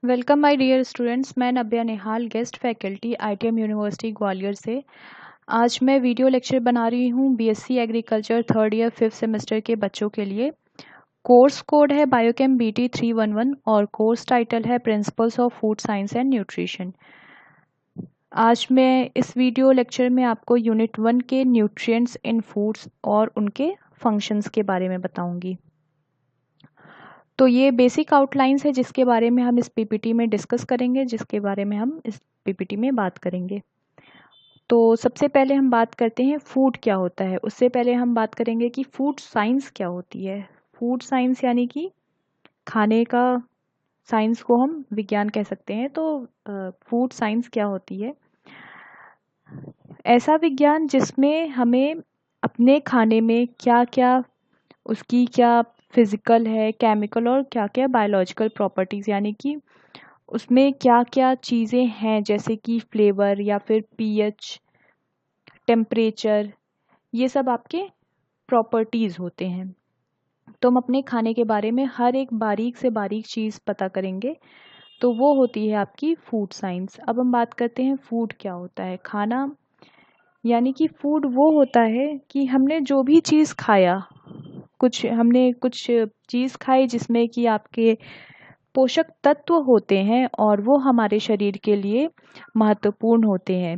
Welcome my dear students. मैं Navya Nihal, guest faculty ITM university Gwalior से। आज मैं वीडियो लेक्चर बना रही हूँ BSc agriculture third year 5th semester के बच्चों के लिए। कोर्स कोड है बायोकेम BT 311 और कोर्स टाइटल है principles of food science and nutrition. आज मैं इस वीडियो लेक्चर में आपको यूनिट 1 के न्यूट्रिएंट्स इन फूड्स और उनके फंक्शंस के बारे में बताऊंगी। तो ये बेसिक आउटलाइंस है जिसके बारे में हम इस पीपीटी में डिस्कस करेंगे, जिसके बारे में हम इस पीपीटी में बात करेंगे। तो सबसे पहले हम बात करते हैं फूड क्या होता है। उससे पहले हम बात करेंगे कि फूड साइंस क्या होती है। फूड साइंस यानी कि खाने का साइंस को हम विज्ञान कह सकते हैं। तो फूड साइंस क्या होती है? ऐसा विज्ञान जिसमें हमें अपने खाने में क्या क्या, उसकी क्या फिजिकल है, केमिकल और क्या क्या बायोलॉजिकल प्रॉपर्टीज़, यानी कि उसमें क्या क्या चीज़ें हैं, जैसे कि फ्लेवर या फिर पीएच, टेम्परेचर, ये सब आपके प्रॉपर्टीज़ होते हैं। तो हम अपने खाने के बारे में हर एक बारीक से बारीक चीज़ पता करेंगे, तो वो होती है आपकी फूड साइंस। अब हम बात करते हैं फूड क्या होता है। खाना यानी कि फूड वो होता है कि हमने जो भी चीज़ खाया, हमने कुछ चीज़ खाई जिसमें कि आपके पोषक तत्व होते हैं और वो हमारे शरीर के लिए महत्वपूर्ण होते हैं।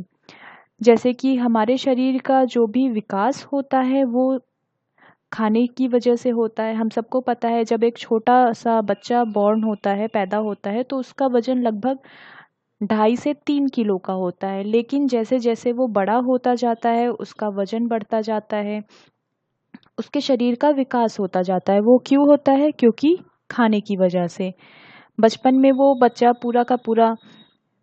जैसे कि हमारे शरीर का जो भी विकास होता है वो खाने की वजह से होता है। हम सबको पता है, जब एक छोटा सा बच्चा बॉर्न होता है, पैदा होता है, तो उसका वजन लगभग 2.5 से 3 किलो का होता है। लेकिन जैसे जैसे वो बड़ा होता जाता है, उसका वजन बढ़ता जाता है, उसके शरीर का विकास होता जाता है। वो क्यों होता है? क्योंकि खाने की वजह से। बचपन में वो बच्चा पूरा का पूरा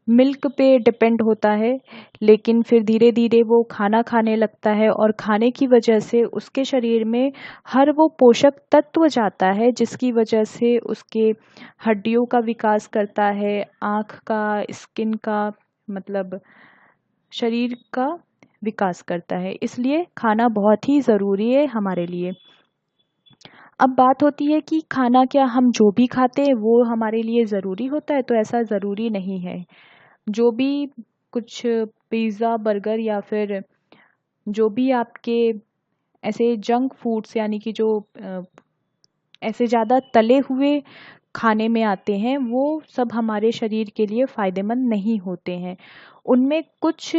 मिल्क पे डिपेंड होता है, लेकिन फिर धीरे धीरे वो खाना खाने लगता है और खाने की वजह से उसके शरीर में हर वो पोषक तत्व जाता है जिसकी वजह से उसके हड्डियों का विकास करता है, आँख का, स्किन का, मतलब शरीर का विकास करता है। इसलिए खाना बहुत ही ज़रूरी है हमारे लिए। अब बात होती है कि खाना क्या हम जो भी खाते हैं वो हमारे लिए ज़रूरी होता है? तो ऐसा ज़रूरी नहीं है। जो भी कुछ पिज़्ज़ा, बर्गर या फिर जो भी आपके ऐसे जंक फूड्स, यानी कि जो ऐसे ज़्यादा तले हुए खाने में आते हैं, वो सब हमारे शरीर के लिए फ़ायदेमंद नहीं होते हैं। उनमें कुछ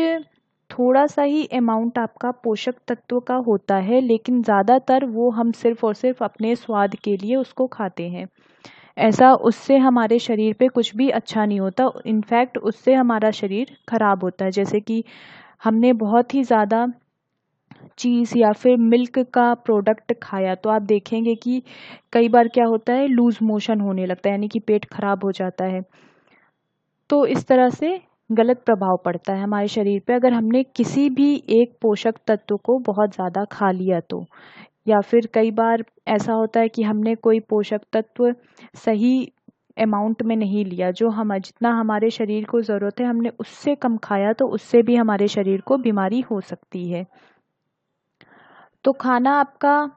थोड़ा सा ही अमाउंट आपका पोषक तत्व का होता है, लेकिन ज़्यादातर वो हम सिर्फ़ और सिर्फ अपने स्वाद के लिए उसको खाते हैं। ऐसा उससे हमारे शरीर पे कुछ भी अच्छा नहीं होता, इनफैक्ट उससे हमारा शरीर खराब होता है। जैसे कि हमने बहुत ही ज़्यादा चीज़ या फिर मिल्क का प्रोडक्ट खाया, तो आप देखेंगे कि कई बार क्या होता है, लूज़ मोशन होने लगता है, यानी कि पेट खराब हो जाता है। तो इस तरह से गलत प्रभाव पड़ता है हमारे शरीर पे अगर हमने किसी भी एक पोषक तत्व को बहुत ज़्यादा खा लिया तो। या फिर कई बार ऐसा होता है कि हमने कोई पोषक तत्व सही अमाउंट में नहीं लिया, जो हम जितना हमारे शरीर को ज़रूरत है हमने उससे कम खाया, तो उससे भी हमारे शरीर को बीमारी हो सकती है। तो खाना आपका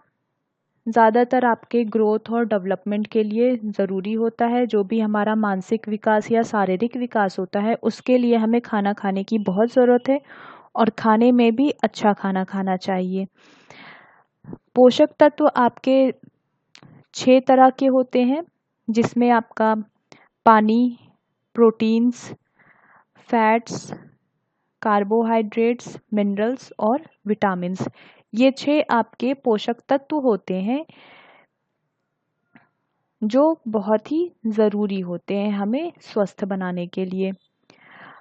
ज़्यादातर आपके ग्रोथ और डेवलपमेंट के लिए ज़रूरी होता है। जो भी हमारा मानसिक विकास या शारीरिक विकास होता है, उसके लिए हमें खाना खाने की बहुत ज़रूरत है और खाने में भी अच्छा खाना खाना चाहिए। पोषक तत्व आपके 6 तरह के होते हैं, जिसमें आपका पानी, प्रोटीन्स, फैट्स, कार्बोहाइड्रेट्स, मिनरल्स और विटामिन्स, ये 6 आपके पोषक तत्व होते हैं जो बहुत ही ज़रूरी होते हैं हमें स्वस्थ बनाने के लिए।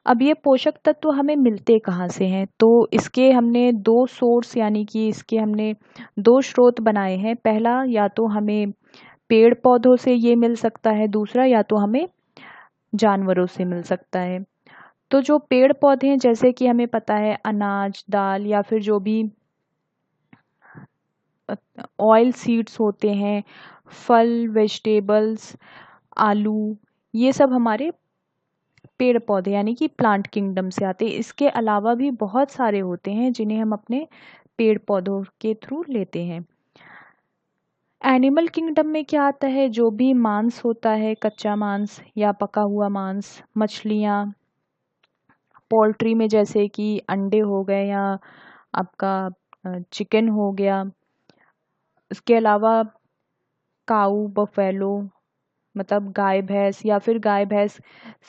अब ये पोषक तत्व हमें मिलते कहाँ से हैं? तो इसके हमने 2 सोर्स, यानी कि इसके हमने 2 स्रोत बनाए हैं। पहला, या तो हमें पेड़ पौधों से ये मिल सकता है, दूसरा या तो हमें जानवरों से मिल सकता है। तो जो पेड़ पौधे हैं, जैसे कि हमें पता है अनाज, दाल या फिर जो भी ऑयल सीड्स होते हैं, फल, वेजिटेबल्स, आलू, ये सब हमारे पेड़ पौधे यानी कि प्लांट किंगडम से आते हैं। इसके अलावा भी बहुत सारे होते हैं जिन्हें हम अपने पेड़ पौधों के थ्रू लेते हैं। एनिमल किंगडम में क्या आता है, जो भी मांस होता है, कच्चा मांस या पका हुआ मांस, मछलियाँ, पोल्ट्री में जैसे कि अंडे हो गए या आपका चिकन हो गया, उसके अलावा काऊ, बफेलो, मतलब गाय भैंस, या फिर गाय भैंस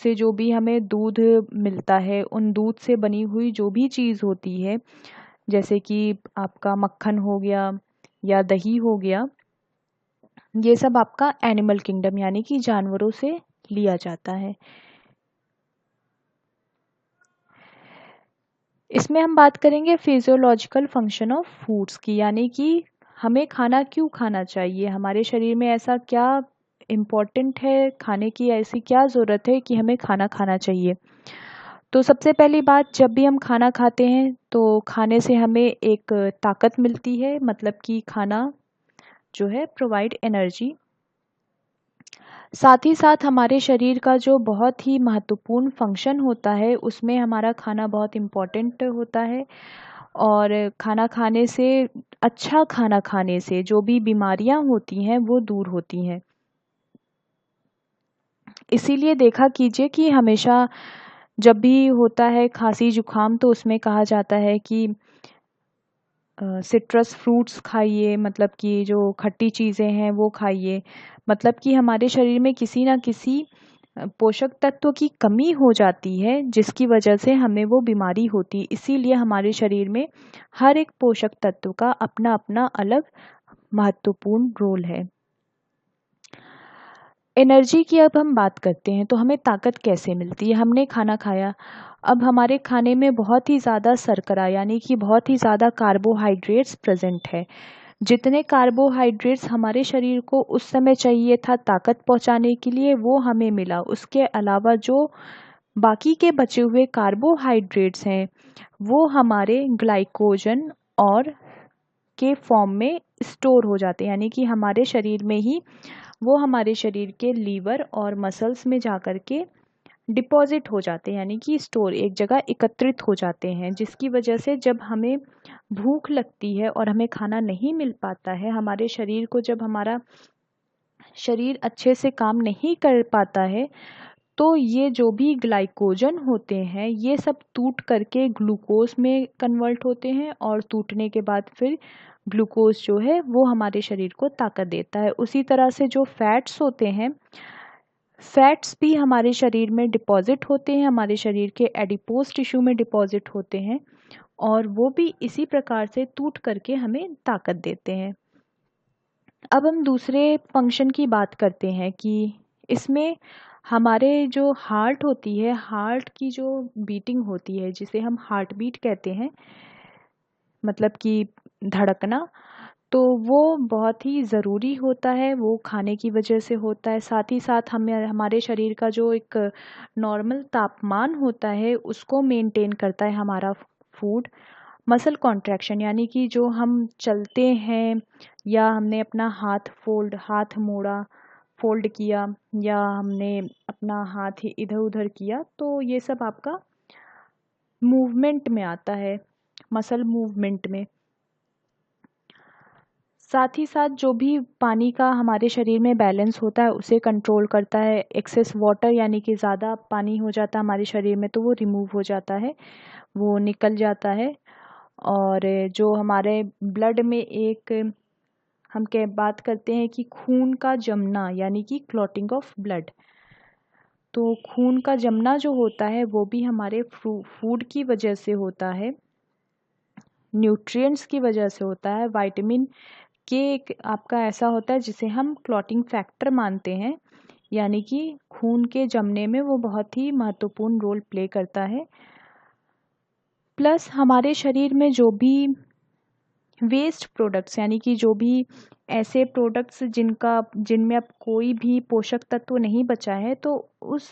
से जो भी हमें दूध मिलता है, उन दूध से बनी हुई जो भी चीज़ होती है, जैसे कि आपका मक्खन हो गया या दही हो गया, ये सब आपका एनिमल किंगडम यानी कि जानवरों से लिया जाता है। इसमें हम बात करेंगे फिजियोलॉजिकल फंक्शन ऑफ फूड्स की, यानी कि हमें खाना क्यों खाना चाहिए, हमारे शरीर में ऐसा क्या इम्पोर्टेंट है, खाने की ऐसी क्या ज़रूरत है कि हमें खाना खाना चाहिए। तो सबसे पहली बात, जब भी हम खाना खाते हैं तो खाने से हमें एक ताकत मिलती है, मतलब कि खाना जो है प्रोवाइड एनर्जी। साथ ही साथ हमारे शरीर का जो बहुत ही महत्वपूर्ण फंक्शन होता है, उसमें हमारा खाना बहुत इम्पोर्टेंट होता है। और खाना खाने से, अच्छा खाना खाने से जो भी बीमारियां होती हैं वो दूर होती हैं। इसीलिए देखा कीजिए कि हमेशा जब भी होता है खांसी जुकाम, तो उसमें कहा जाता है कि सिट्रस फ्रूट्स खाइए, मतलब कि जो खट्टी चीज़ें हैं वो खाइए, मतलब कि हमारे शरीर में किसी ना किसी पोषक तत्व की कमी हो जाती है, जिसकी वजह से हमें वो बीमारी होती है। इसीलिए हमारे शरीर में हर एक पोषक तत्व का अपना अपना अलग महत्वपूर्ण रोल है। एनर्जी की अब हम बात करते हैं, तो हमें ताकत कैसे मिलती है। हमने खाना खाया, अब हमारे खाने में बहुत ही ज़्यादा शर्करा यानी कि बहुत ही ज़्यादा कार्बोहाइड्रेट्स प्रेजेंट है। जितने कार्बोहाइड्रेट्स हमारे शरीर को उस समय चाहिए था ताकत पहुंचाने के लिए, वो हमें मिला। उसके अलावा जो बाकी के बचे हुए कार्बोहाइड्रेट्स हैं, वो हमारे ग्लाइकोजन और के फॉर्म में स्टोर हो जाते हैं, यानी कि हमारे शरीर में ही वो हमारे शरीर के लीवर और मसल्स में जा कर के डिपॉजिट हो जाते हैं, यानी कि स्टोर एक जगह एकत्रित हो जाते हैं, जिसकी वजह से जब हमें भूख लगती है और हमें खाना नहीं मिल पाता है, हमारे शरीर को जब हमारा शरीर अच्छे से काम नहीं कर पाता है, तो ये जो भी ग्लाइकोजन होते हैं ये सब टूट करके ग्लूकोज में कन्वर्ट होते हैं, और टूटने के बाद फिर ग्लूकोज जो है वो हमारे शरीर को ताकत देता है। उसी तरह से जो फैट्स होते हैं, फैट्स भी हमारे शरीर में डिपॉजिट होते हैं, हमारे शरीर के एडिपोज टिश्यू में डिपॉजिट होते हैं, और वो भी इसी प्रकार से टूट करके हमें ताकत देते हैं। अब हम दूसरे फंक्शन की बात करते हैं कि इसमें हमारे जो हार्ट होती है, हार्ट की जो बीटिंग होती है, जिसे हम हार्ट बीट कहते हैं, मतलब कि धड़कना, तो वो बहुत ही ज़रूरी होता है, वो खाने की वजह से होता है। साथ ही साथ हमें हमारे शरीर का जो एक नॉर्मल तापमान होता है उसको मेंटेन करता है हमारा फूड। मसल कॉन्ट्रैक्शन यानी कि जो हम चलते हैं, या हमने अपना हाथ मोड़ा, फोल्ड किया, या हमने अपना हाथ ही इधर उधर किया, तो ये सब आपका मूवमेंट में आता है, मसल मूवमेंट में। साथ ही साथ जो भी पानी का हमारे शरीर में बैलेंस होता है उसे कंट्रोल करता है। एक्सेस वाटर यानी कि ज़्यादा पानी हो जाता है हमारे शरीर में, तो वो रिमूव हो जाता है, वो निकल जाता है। और जो हमारे ब्लड में एक हम क्या बात करते हैं कि खून का जमना, यानी कि क्लॉटिंग ऑफ ब्लड, तो खून का जमना जो होता है वो भी हमारे फूड की वजह से होता है, न्यूट्रिएंट्स की वजह से होता है। विटामिन के एक आपका ऐसा होता है जिसे हम क्लॉटिंग फैक्टर मानते हैं, यानी कि खून के जमने में वो बहुत ही महत्वपूर्ण रोल प्ले करता है। प्लस हमारे शरीर में जो भी वेस्ट प्रोडक्ट्स, यानी कि जो भी ऐसे प्रोडक्ट्स जिनमें अब कोई भी पोषक तत्व नहीं बचा है, तो उस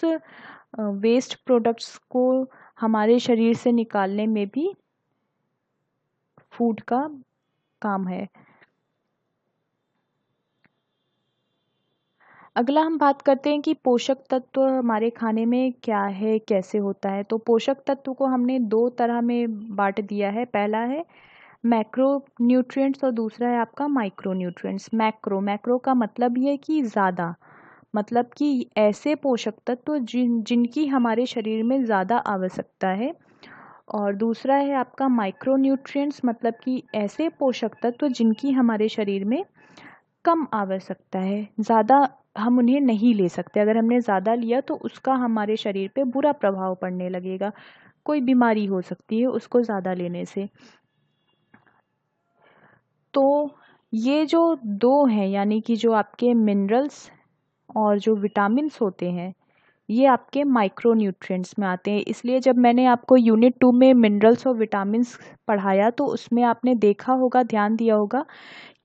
वेस्ट प्रोडक्ट्स को हमारे शरीर से निकालने में भी फूड का काम है। अगला हम बात करते हैं कि पोषक तत्व हमारे खाने में क्या है, कैसे होता है। तो पोषक तत्व को हमने दो तरह में बांट दिया है। पहला है मैक्रो न्यूट्रिएंट्स और दूसरा है आपका माइक्रो न्यूट्रिएंट्स। मैक्रो का मतलब ये है कि ज़्यादा, मतलब कि ऐसे पोषक तत्व जिनकी हमारे शरीर में ज़्यादा आवश्यकता है। और दूसरा है आपका माइक्रो न्यूट्रिएंट्स, मतलब कि ऐसे पोषक तत्व जिनकी हमारे शरीर में कम आवश्यकता है, ज़्यादा हम उन्हें नहीं ले सकते। अगर हमने ज़्यादा लिया तो उसका हमारे शरीर पे बुरा प्रभाव पड़ने लगेगा, कोई बीमारी हो सकती है उसको ज़्यादा लेने से। तो ये जो दो हैं, यानी कि जो आपके मिनरल्स और जो विटामिन्स होते हैं, ये आपके माइक्रो न्यूट्रिएंट्स में आते हैं। इसलिए जब मैंने आपको यूनिट 2 में मिनरल्स और विटामिन्स पढ़ाया तो उसमें आपने देखा होगा, ध्यान दिया होगा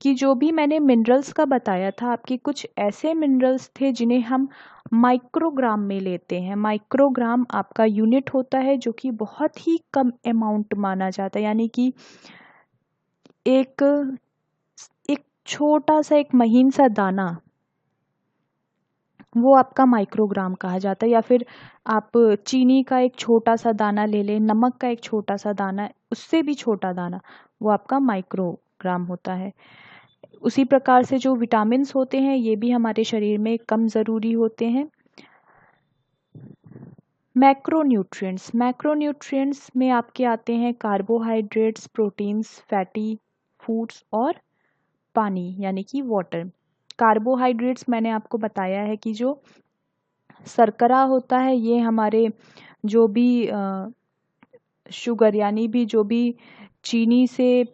कि जो भी मैंने मिनरल्स का बताया था, आपके कुछ ऐसे मिनरल्स थे जिन्हें हम माइक्रोग्राम में लेते हैं। माइक्रोग्राम आपका यूनिट होता है जो कि बहुत ही कम अमाउंट माना जाता है, यानी कि एक एक छोटा सा, एक महीन सा दाना, वो आपका माइक्रोग्राम कहा जाता है। या फिर आप चीनी का एक छोटा सा दाना ले लें, नमक का एक छोटा सा दाना, उससे भी छोटा दाना, वो आपका माइक्रोग्राम होता है। उसी प्रकार से जो विटामिन्स होते हैं ये भी हमारे शरीर में कम ज़रूरी होते हैं। मैक्रोन्यूट्रिएंट्स में आपके आते हैं कार्बोहाइड्रेट्स, प्रोटीन्स, फैटी फूड्स और पानी, यानी कि वाटर। कार्बोहाइड्रेट्स मैंने आपको बताया है कि जो शर्करा होता है, ये हमारे जो भी शुगर, यानी भी जो भी चीनी से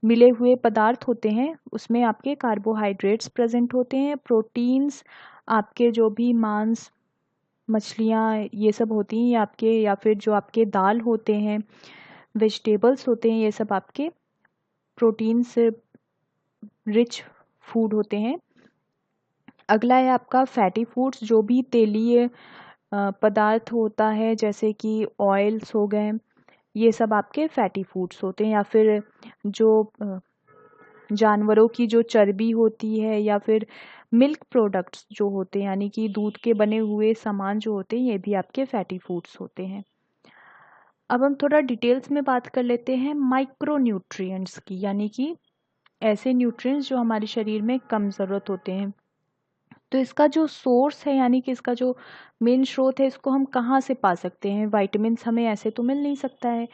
मिले हुए पदार्थ होते हैं उसमें आपके कार्बोहाइड्रेट्स प्रेजेंट होते हैं। प्रोटीन्स आपके जो भी मांस, मछलियाँ, ये सब होती हैं, ये आपके, या फिर जो आपके दाल होते हैं, वेजिटेबल्स होते हैं, ये सब आपके प्रोटीन से रिच फूड होते हैं। अगला है आपका फैटी फूड्स, जो भी तेलीय पदार्थ होता है, जैसे कि ऑयल्स हो गए, ये सब आपके फैटी फूड्स होते हैं। या फिर जो जानवरों की जो चर्बी होती है, या फिर मिल्क प्रोडक्ट्स जो होते हैं, यानी कि दूध के बने हुए सामान जो होते हैं, ये भी आपके फैटी फूड्स होते हैं। अब हम थोड़ा डिटेल्स में बात कर लेते हैं माइक्रो न्यूट्रिएंट्स की, यानी कि ऐसे न्यूट्रिएंट्स जो हमारे शरीर में कम ज़रूरत होते हैं। तो इसका जो सोर्स है, यानी कि इसका जो मेन स्रोत है, इसको हम कहाँ से पा सकते हैं? विटामिन्स हमें ऐसे तो मिल नहीं सकता है।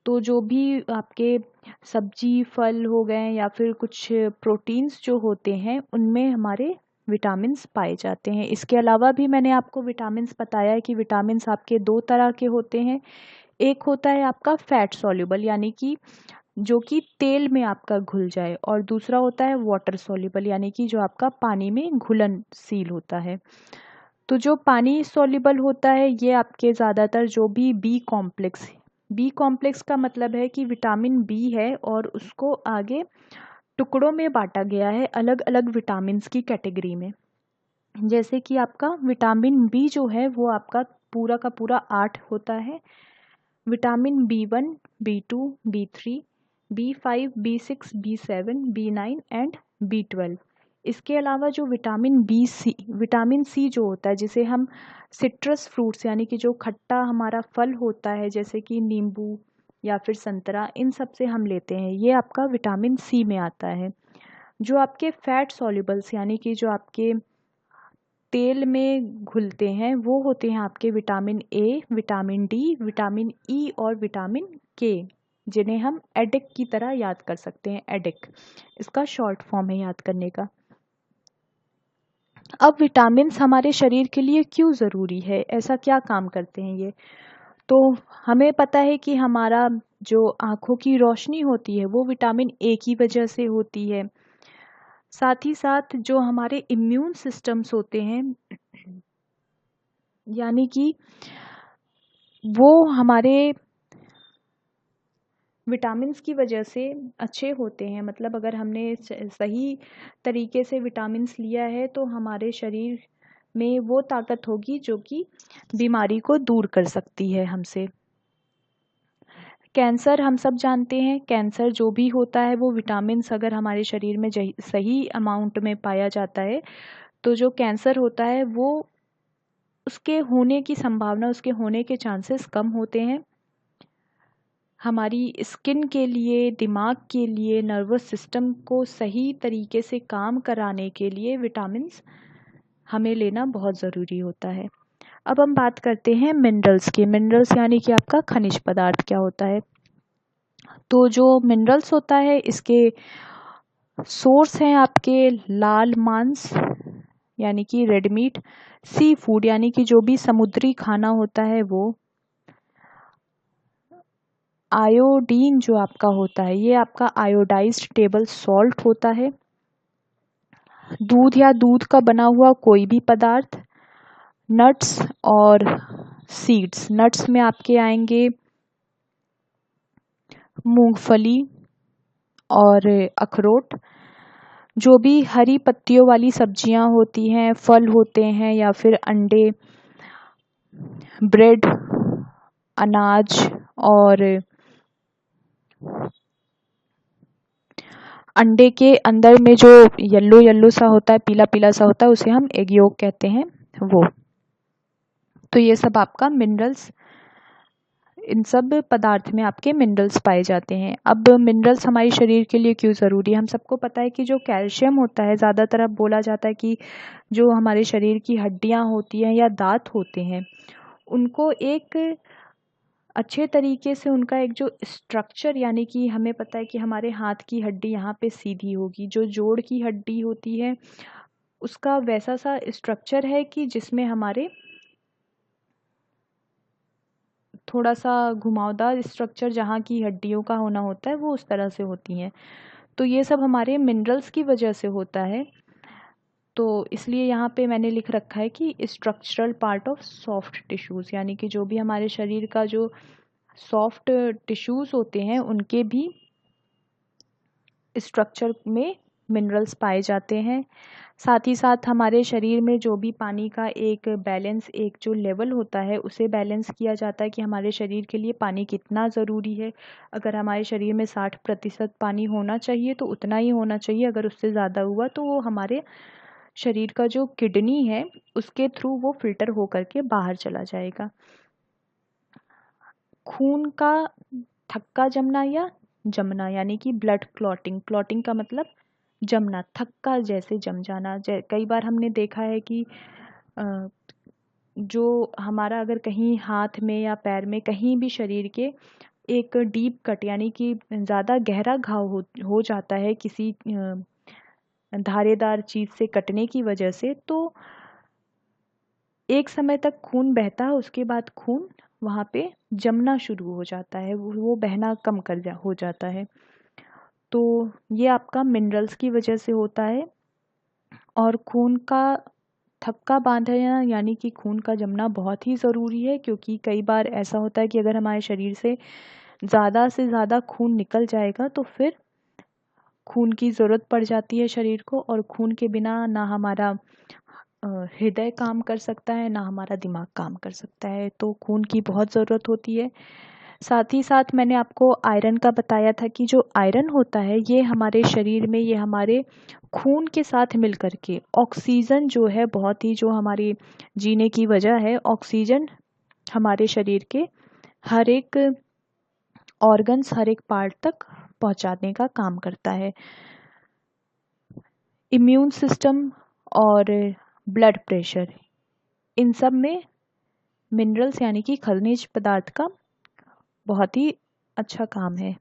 तो जो भी आपके सब्जी फल हो गए, या फिर कुछ प्रोटीन्स जो होते हैं, उनमें हमारे विटामिन्स पाए जाते हैं। इसके अलावा भी मैंने आपको विटामिन्स बताया है कि विटामिन्स आपके दो तरह के होते हैं। एक होता है आपका फैट सॉल्युबल, यानी कि जो कि तेल में आपका घुल जाए, और दूसरा होता है वाटर सॉल्युबल, यानी कि जो आपका पानी में घुलनशील होता है। तो जो पानी सॉल्युबल होता है, ये आपके ज़्यादातर जो भी बी कॉम्प्लेक्स का मतलब है कि विटामिन बी है और उसको आगे टुकड़ों में बांटा गया है अलग अलग विटामिन्स की कैटेगरी में। जैसे कि आपका विटामिन बी जो है वो आपका पूरा का पूरा 8 होता है। Vitamin B1, बी2, B3, B5, B6, बी7, बी9 and B12. इसके अलावा जो विटामिन सी जो होता है, जिसे हम सिट्रस फ्रूट्स, यानी कि जो खट्टा हमारा फल होता है, जैसे कि नींबू या फिर संतरा, इन सब से हम लेते हैं, ये आपका विटामिन सी में आता है। जो आपके फैट सॉल्युबल्स, यानी कि जो आपके तेल में घुलते हैं, वो होते हैं आपके vitamin A, vitamin D, vitamin E और विटामिन के, जिन्हें हम एडिक की तरह याद कर सकते हैं। एडिक इसका शॉर्ट फॉर्म है याद करने का। अब विटामिन्स हमारे शरीर के लिए क्यों ज़रूरी है, ऐसा क्या काम करते हैं ये? तो हमें पता है कि हमारा जो आँखों की रोशनी होती है वो विटामिन ए की वजह से होती है। साथ ही साथ जो हमारे इम्यून सिस्टम्स होते हैं, यानी कि वो हमारे विटामिन्स की वजह से अच्छे होते हैं। मतलब अगर हमने सही तरीके से विटामिन्स लिया है तो हमारे शरीर में वो ताकत होगी जो कि बीमारी को दूर कर सकती है हमसे। कैंसर, हम सब जानते हैं, कैंसर जो भी होता है वो विटामिन्स अगर हमारे शरीर में सही अमाउंट में पाया जाता है तो जो कैंसर होता है वो उसके होने की संभावना, उसके होने के चांसेस कम होते हैं। हमारी स्किन के लिए, दिमाग के लिए, नर्वस सिस्टम को सही तरीके से काम कराने के लिए विटामिन्स हमें लेना बहुत ज़रूरी होता है। अब हम बात करते हैं मिनरल्स की। मिनरल्स यानी कि आपका खनिज पदार्थ क्या होता है। तो जो मिनरल्स होता है इसके सोर्स हैं आपके लाल मांस यानी कि रेड मीट, सी फूड यानी कि जो भी समुद्री खाना होता है वो, आयोडीन जो आपका होता है ये आपका आयोडाइज्ड टेबल सॉल्ट होता है, दूध या दूध का बना हुआ कोई भी पदार्थ, नट्स और सीड्स। नट्स में आपके आएंगे मूंगफली और अखरोट, जो भी हरी पत्तियों वाली सब्जियां होती हैं, फल होते हैं या फिर अंडे, ब्रेड, अनाज और अंडे के अंदर में जो येलो येलो सा होता है, पीला पीला सा होता है, उसे हम एग योक कहते हैं वो। तो ये सब आपका मिनरल्स, इन सब पदार्थ में आपके मिनरल्स पाए जाते हैं। अब मिनरल्स हमारे शरीर के लिए क्यों ज़रूरी है। हम सबको पता है कि जो कैल्शियम होता है, ज़्यादातर अब बोला जाता है कि जो हमारे शरीर की हड्डियां होती हैं या दांत होते हैं उनको एक अच्छे तरीके से, उनका एक जो स्ट्रक्चर, यानी कि हमें पता है कि हमारे हाथ की हड्डी यहाँ पे सीधी होगी, जो जोड़ की हड्डी होती है उसका वैसा सा स्ट्रक्चर है कि जिसमें हमारे थोड़ा सा घुमावदार स्ट्रक्चर जहाँ की हड्डियों का होना होता है वो उस तरह से होती हैं। तो ये सब हमारे मिनरल्स की वजह से होता है। तो इसलिए यहाँ पे मैंने लिख रखा है कि structural part of soft tissues, यानी कि जो भी हमारे शरीर का जो सॉफ्ट टिश्यूज़ होते हैं उनके भी स्ट्रक्चर में मिनरल्स पाए जाते हैं। साथ ही साथ हमारे शरीर में जो भी पानी का एक बैलेंस, एक जो लेवल होता है उसे बैलेंस किया जाता है कि हमारे शरीर के लिए पानी कितना ज़रूरी है। अगर हमारे शरीर में 60% पानी होना चाहिए तो उतना ही होना चाहिए, अगर उससे ज़्यादा हुआ तो वो हमारे शरीर का जो किडनी है उसके थ्रू वो फिल्टर हो करके बाहर चला जाएगा। खून का थक्का जमना या जमना यानी कि ब्लड क्लॉटिंग, क्लॉटिंग का मतलब जमना, थक्का जैसे जम जाना। कई बार हमने देखा है कि जो हमारा अगर कहीं हाथ में या पैर में कहीं भी शरीर के एक डीप कट यानी कि ज़्यादा गहरा घाव हो जाता है किसी धारेदार चीज़ से कटने की वजह से, तो एक समय तक खून बहता है, उसके बाद खून वहाँ पे जमना शुरू हो जाता है, वो बहना कम हो जाता है। तो ये आपका मिनरल्स की वजह से होता है। और खून का थक्का बांधना यानी कि खून का जमना बहुत ही ज़रूरी है, क्योंकि कई बार ऐसा होता है कि अगर हमारे शरीर से ज़्यादा खून निकल जाएगा तो फिर खून की ज़रूरत पड़ जाती है शरीर को, और खून के बिना ना हमारा हृदय काम कर सकता है ना हमारा दिमाग काम कर सकता है। तो खून की बहुत ज़रूरत होती है। साथ ही साथ मैंने आपको आयरन का बताया था कि जो आयरन होता है ये हमारे शरीर में, ये हमारे खून के साथ मिल कर के ऑक्सीजन जो है, बहुत ही जो हमारी जीने की वजह है, ऑक्सीजन हमारे शरीर के हर एक ऑर्गन्स, हर एक पार्ट तक पहुंचाने का काम करता है। इम्यून सिस्टम और ब्लड प्रेशर, इन सब में मिनरल्स यानी कि खनिज पदार्थ का बहुत ही अच्छा काम है।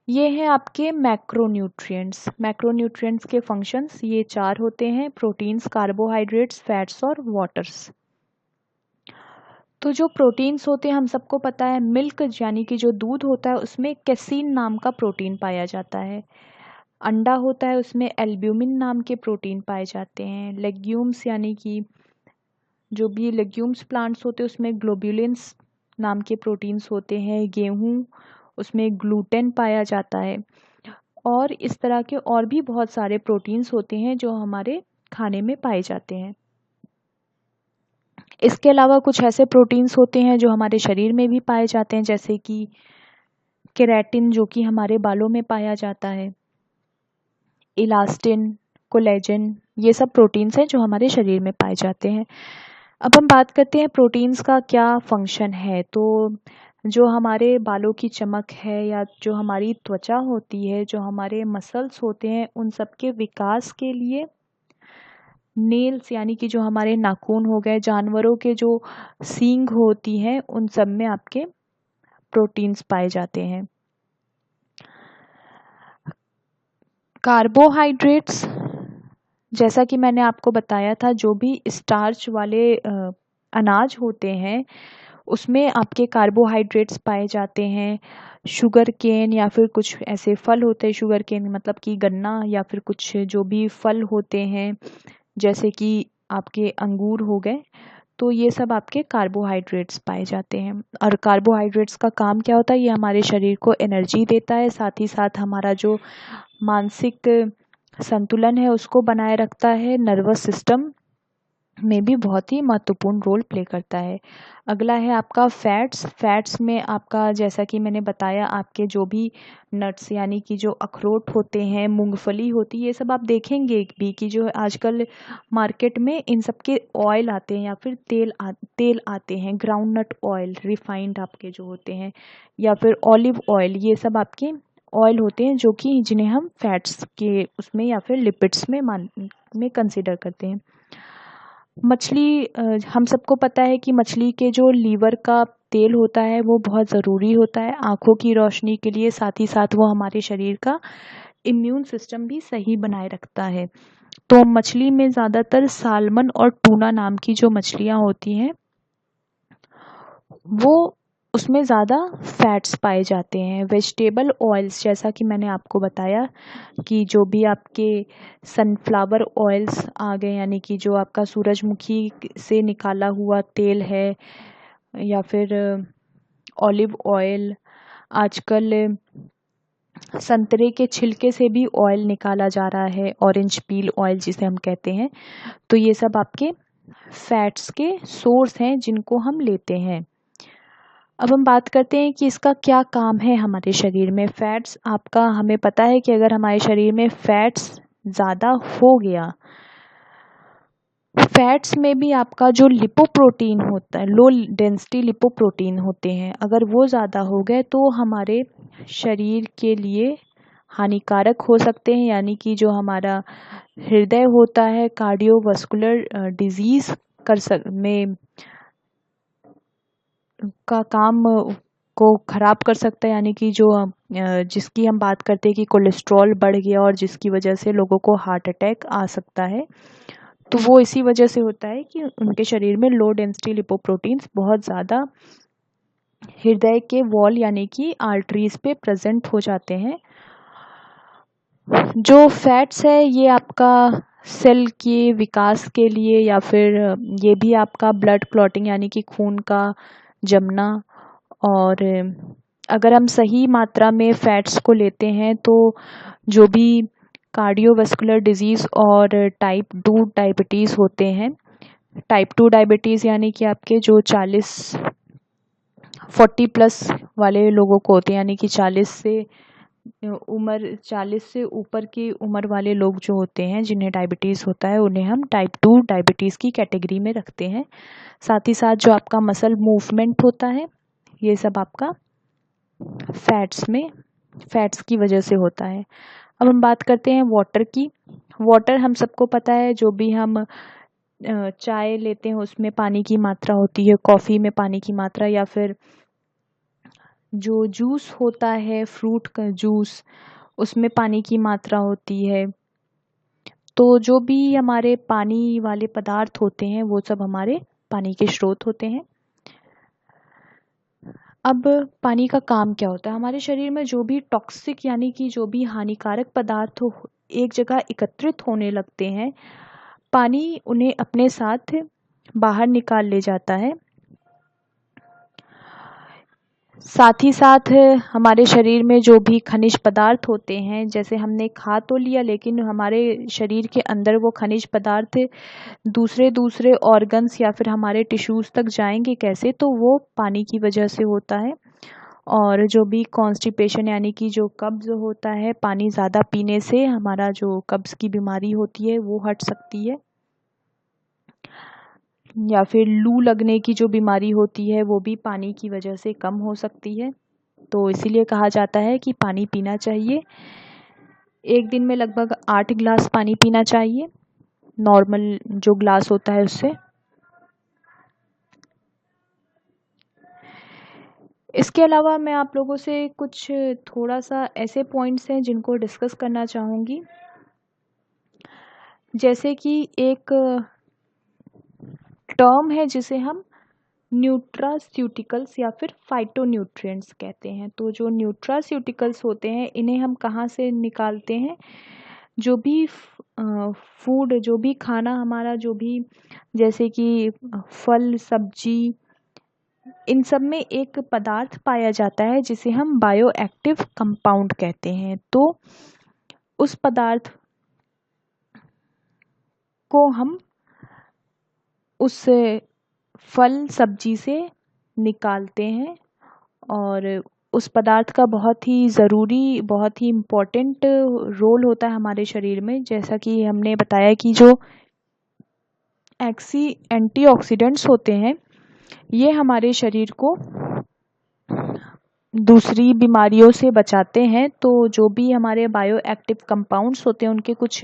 ये हैं आपके मैक्रोन्यूट्रिएंट्स। मैक्रोन्यूट्रिएंट्स के फंक्शंस ये 4 होते हैं: प्रोटीन्स, कार्बोहाइड्रेट्स, फैट्स और वाटर्स। तो जो प्रोटीन्स होते हैं हम सबको पता है, मिल्क यानी कि जो दूध होता है उसमें कैसीन नाम का प्रोटीन पाया जाता है। अंडा होता है उसमें एल्ब्यूमिन नाम के प्रोटीन पाए जाते हैं। लेग्यूम्स यानी कि जो भी लेग्यूम्स प्लांट्स होते हैं उसमें ग्लोब्युलिन्स नाम के प्रोटीन्स होते हैं। गेहूँ, उसमें ग्लूटेन पाया जाता है। और इस तरह के और भी बहुत सारे प्रोटीन्स होते हैं जो हमारे खाने में पाए जाते हैं। इसके अलावा कुछ ऐसे प्रोटीन्स होते हैं जो हमारे शरीर में भी पाए जाते हैं, जैसे कि केराटिन जो कि हमारे बालों में पाया जाता है, इलास्टिन, कोलेजन, ये सब प्रोटीन्स हैं जो हमारे शरीर में पाए जाते हैं। अब हम बात करते हैं प्रोटीन्स का क्या फंक्शन है। तो जो हमारे बालों की चमक है या जो हमारी त्वचा होती है, जो हमारे मसल्स होते हैं, उन सब के विकास के लिए नेल्स यानी कि जो हमारे नाखून हो गए, जानवरों के जो सींग होती हैं, उन सब में आपके प्रोटीन्स पाए जाते हैं। कार्बोहाइड्रेट्स, जैसा कि मैंने आपको बताया था, जो भी स्टार्च वाले अनाज होते हैं उसमें आपके कार्बोहाइड्रेट्स पाए जाते हैं। शुगर केन या फिर कुछ ऐसे फल होते हैं, शुगर केन मतलब कि गन्ना, या फिर कुछ जो भी फल होते हैं जैसे कि आपके अंगूर हो गए, तो ये सब आपके कार्बोहाइड्रेट्स पाए जाते हैं। और कार्बोहाइड्रेट्स का काम क्या होता है, ये हमारे शरीर को एनर्जी देता है, साथ ही साथ हमारा जो मानसिक संतुलन है उसको बनाए रखता है, नर्वस सिस्टम में भी बहुत ही महत्वपूर्ण रोल प्ले करता है। अगला है आपका फैट्स। फैट्स में आपका, जैसा कि मैंने बताया, आपके जो भी नट्स यानी कि जो अखरोट होते हैं, मूंगफली होती है, ये सब आप देखेंगे भी कि जो आजकल मार्केट में इन सब के ऑयल आते हैं या फिर तेल आते हैं, ग्राउंड नट ऑयल, रिफाइंड आपके जो होते हैं, या फिर ऑलिव ऑयल, ये सब आपके ऑयल होते हैं जो कि जिन्हें हम फैट्स के उसमें या फिर लिपिड्स में कंसिडर करते हैं। मछली, हम सबको पता है कि मछली के जो लीवर का तेल होता है वो बहुत ज़रूरी होता है आँखों की रोशनी के लिए, साथ ही साथ वो हमारे शरीर का इम्यून सिस्टम भी सही बनाए रखता है। तो मछली में ज़्यादातर साल्मन और टूना नाम की जो मछलियाँ होती हैं वो, उसमें ज़्यादा फैट्स पाए जाते हैं। वेजिटेबल ऑयल्स, जैसा कि मैंने आपको बताया कि जो भी आपके सनफ्लावर ऑयल्स आ गए यानी कि जो आपका सूरजमुखी से निकाला हुआ तेल है, या फिर ऑलिव ऑयल, आजकल संतरे के छिलके से भी ऑयल निकाला जा रहा है, ऑरेंज पील ऑयल जिसे हम कहते हैं। तो ये सब आपके फैट्स के सोर्स हैं जिनको हम लेते हैं। अब हम बात करते हैं कि इसका क्या काम है हमारे शरीर में। फैट्स आपका, हमें पता है कि अगर हमारे शरीर में फैट्स ज़्यादा हो गया, फैट्स में भी आपका जो लिपोप्रोटीन होता है, लो डेंसिटी लिपोप्रोटीन होते हैं, अगर वो ज़्यादा हो गए तो हमारे शरीर के लिए हानिकारक हो सकते हैं, यानी कि जो हमारा हृदय होता है, कार्डियोवास्कुलर डिजीज़ में का काम को ख़राब कर सकता है, यानी कि जो जिसकी हम बात करते हैं कि कोलेस्ट्रॉल बढ़ गया और जिसकी वजह से लोगों को हार्ट अटैक आ सकता है, तो वो इसी वजह से होता है कि उनके शरीर में लो डेंसिटी लिपोप्रोटीन्स बहुत ज़्यादा हृदय के वॉल यानी कि आर्टरीज पे प्रेजेंट हो जाते हैं। जो फैट्स है ये आपका सेल के विकास के लिए, या फिर ये भी आपका ब्लड क्लॉटिंग यानी कि खून का जमना, और अगर हम सही मात्रा में फैट्स को लेते हैं तो जो भी कार्डियोवास्कुलर डिजीज़ और टाइप 2 डायबिटीज़ होते हैं, टाइप 2 डायबिटीज़ यानी कि आपके जो 40 प्लस वाले लोगों को होते हैं, यानी कि 40 से ऊपर की उम्र वाले लोग जो होते हैं जिन्हें डायबिटीज़ होता है, उन्हें हम टाइप 2 डायबिटीज़ की कैटेगरी में रखते हैं। साथ ही साथ जो आपका मसल मूवमेंट होता है, ये सब आपका फैट्स की वजह से होता है। अब हम बात करते हैं वाटर की। वाटर, हम सबको पता है जो भी हम चाय लेते हैं उसमें पानी की मात्रा होती है, कॉफ़ी में पानी की मात्रा, या फिर जो जूस होता है, फ्रूट का जूस, उसमें पानी की मात्रा होती है। तो जो भी हमारे पानी वाले पदार्थ होते हैं वो सब हमारे पानी के स्रोत होते हैं। अब पानी का काम क्या होता है, हमारे शरीर में जो भी टॉक्सिक यानी कि जो भी हानिकारक पदार्थ एक जगह एकत्रित होने लगते हैं, पानी उन्हें अपने साथ बाहर निकाल ले जाता है। साथ ही साथ हमारे शरीर में जो भी खनिज पदार्थ होते हैं, जैसे हमने खा तो लिया लेकिन हमारे शरीर के अंदर वो खनिज पदार्थ दूसरे दूसरे ऑर्गन्स या फिर हमारे टिश्यूज़ तक जाएंगे कैसे, तो वो पानी की वजह से होता है। और जो भी कॉन्स्टिपेशन यानी कि जो कब्ज़ होता है, पानी ज़्यादा पीने से हमारा जो कब्ज़ की बीमारी होती है वो हट सकती है। या फिर लू लगने की जो बीमारी होती है वो भी पानी की वजह से कम हो सकती है। तो इसीलिए कहा जाता है कि पानी पीना चाहिए। एक दिन में लगभग 8 गिलास पानी पीना चाहिए, नॉर्मल जो ग्लास होता है उससे। इसके अलावा मैं आप लोगों से कुछ थोड़ा सा ऐसे पॉइंट्स हैं जिनको डिस्कस करना चाहूँगी, जैसे कि एक टर्म है जिसे हम न्यूट्रास्यूटिकल्स या फिर फाइटोन्यूट्रिएंट्स कहते हैं। तो जो न्यूट्रास्यूटिकल्स होते हैं इन्हें हम कहाँ से निकालते हैं? जो भी फूड, जो भी खाना हमारा, जो भी जैसे कि फल सब्जी, इन सब में एक पदार्थ पाया जाता है जिसे हम बायो एक्टिव कंपाउंड कहते हैं। तो उस पदार्थ को हम उस फल सब्जी से निकालते हैं और उस पदार्थ का बहुत ही ज़रूरी, बहुत ही इम्पोर्टेंट रोल होता है हमारे शरीर में। जैसा कि हमने बताया कि जो एंटीऑक्सीडेंट्स होते हैं ये हमारे शरीर को दूसरी बीमारियों से बचाते हैं। तो जो भी हमारे बायो एक्टिव कंपाउंड्स होते हैं उनके कुछ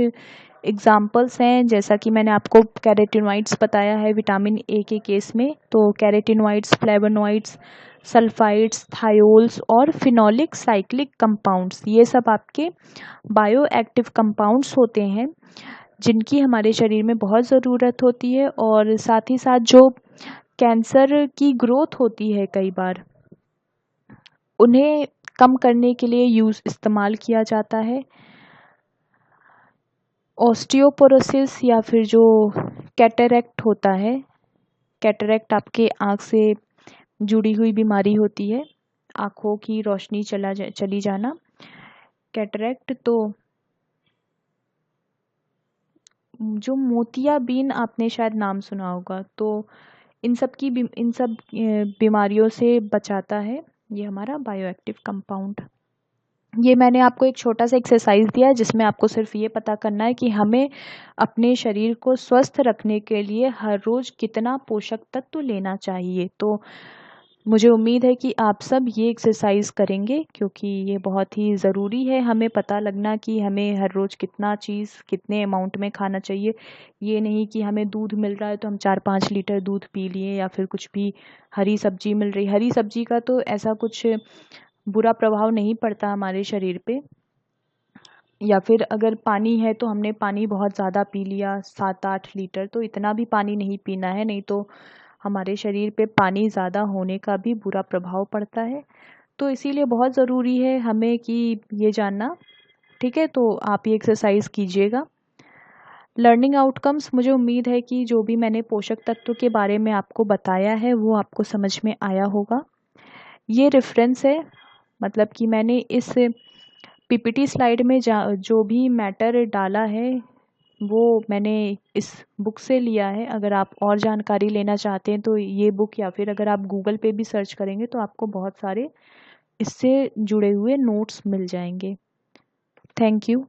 एग्जाम्पल्स हैं, जैसा कि मैंने आपको कैरोटीनॉइड्स बताया है विटामिन ए के केस में। तो कैरोटीनॉइड्स, फ्लेवोनॉइड्स, सल्फाइड्स, थायोल्स और फिनोलिक साइक्लिक कंपाउंड्स, ये सब आपके बायो एक्टिव कंपाउंड्स होते हैं जिनकी हमारे शरीर में बहुत ज़रूरत होती है। और साथ ही साथ जो कैंसर की ग्रोथ होती है कई बार, उन्हें कम करने के लिए इस्तेमाल किया जाता है। ऑस्टियोपोरोसिस या फिर जो कैटरेक्ट होता है, कैटरेक्ट आपके आँख से जुड़ी हुई बीमारी होती है, आँखों की रोशनी चली जाना, कैटरेक्ट। तो जो मोतियाबिंद आपने शायद नाम सुना होगा, तो इन सब बीमारियों से बचाता है ये हमारा बायोएक्टिव कंपाउंड। ये मैंने आपको एक छोटा सा एक्सरसाइज दिया है जिसमें आपको सिर्फ ये पता करना है कि हमें अपने शरीर को स्वस्थ रखने के लिए हर रोज़ कितना पोषक तत्व लेना चाहिए। तो मुझे उम्मीद है कि आप सब ये एक्सरसाइज करेंगे, क्योंकि ये बहुत ही ज़रूरी है हमें पता लगना कि हमें हर रोज़ कितना चीज़ कितने अमाउंट में खाना चाहिए। ये नहीं कि हमें दूध मिल रहा है तो हम 4-5 लीटर दूध पी लिए, या फिर कुछ भी हरी सब्जी मिल रही, हरी सब्जी का तो ऐसा कुछ बुरा प्रभाव नहीं पड़ता हमारे शरीर पे। या फिर अगर पानी है तो हमने पानी बहुत ज़्यादा पी लिया 7-8 लीटर, तो इतना भी पानी नहीं पीना है, नहीं तो हमारे शरीर पे पानी ज़्यादा होने का भी बुरा प्रभाव पड़ता है। तो इसीलिए बहुत ज़रूरी है हमें कि ये जानना, ठीक है? तो आप ये एक्सरसाइज कीजिएगा। लर्निंग आउटकम्स, मुझे उम्मीद है कि जो भी मैंने पोषक तत्व के बारे में आपको बताया है वो आपको समझ में आया होगा। ये रेफरेंस है, मतलब कि मैंने इस पीपीटी स्लाइड में जो भी मैटर डाला है वो मैंने इस बुक से लिया है। अगर आप और जानकारी लेना चाहते हैं तो ये बुक, या फिर अगर आप गूगल पे भी सर्च करेंगे तो आपको बहुत सारे इससे जुड़े हुए नोट्स मिल जाएंगे। Thank you.